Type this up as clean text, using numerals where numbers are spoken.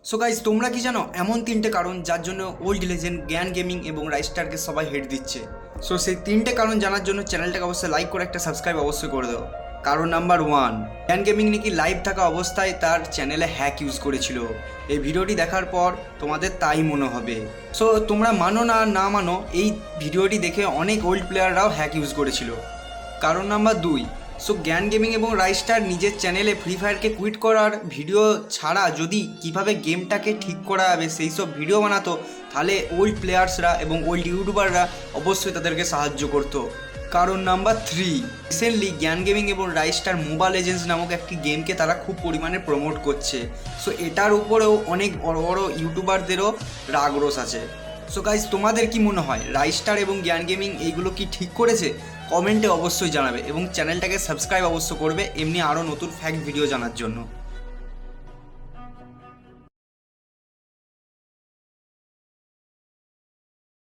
So guys, তোমরা কি জানো এমন তিনটে কারণ যার জন্য ওল্ড লেজেন্ড, জ্ঞান গেমিং এবং রাইস্টারকে সবাই হেড দিচ্ছে? সো সেই তিনটে কারণ জানার জন্য চ্যানেলটাকে অবশ্যই লাইক করে একটা সাবস্ক্রাইব অবশ্যই করে দাও। কারণ নাম্বার 1, জ্ঞান গেমিং নাকি লাইভ থাকা অবস্থায় তার চ্যানেলে হ্যাক ইউজ করেছিল। এই ভিডিওটি দেখার পর তোমাদের তাই মনে হবে। সো তোমরা মানো না না মানো, এই ভিডিওটি দেখে অনেক ওল্ড প্লেয়াররাও হ্যাক ইউজ করেছিল। কারণ নাম্বার 2, সো জ্ঞান গেমিং এবং রাইস্টার নিজের চ্যানেলে ফ্রি ফায়ারকে কুইট করার ভিডিও ছাড়া যদি কিভাবে গেমটাকে ঠিক করা যাবে সেই সব ভিডিও বানাতো, তাহলে ওল্ড প্লেয়ার্সরা এবং ওল্ড ইউটিউবাররা অবশ্যই তাদেরকে সাহায্য করতো। কারণ নাম্বার 3, রিসেন্টলি জ্ঞান গেমিং এবং রাইস্টার মোবাইল এজেন্টস নামক একটি গেমকে তারা খুব পরিমাণে প্রমোট করছে। সো এটার উপরেও অনেক বড় বড় ইউটিউবারদেরও রাগ রোষ আছে। সো গাইজ, তোমাদের কি মনে হয় রাইস্টার এবং জ্ঞান গেমিং এইগুলো কি ঠিক করেছে? কমেন্টে অবশ্যই জানাবে এবং চ্যানেলটাকে সাবস্ক্রাইব অবশ্য করবে এমনি আরও নতুন ফ্যাক্ট ভিডিও জানার জন্য।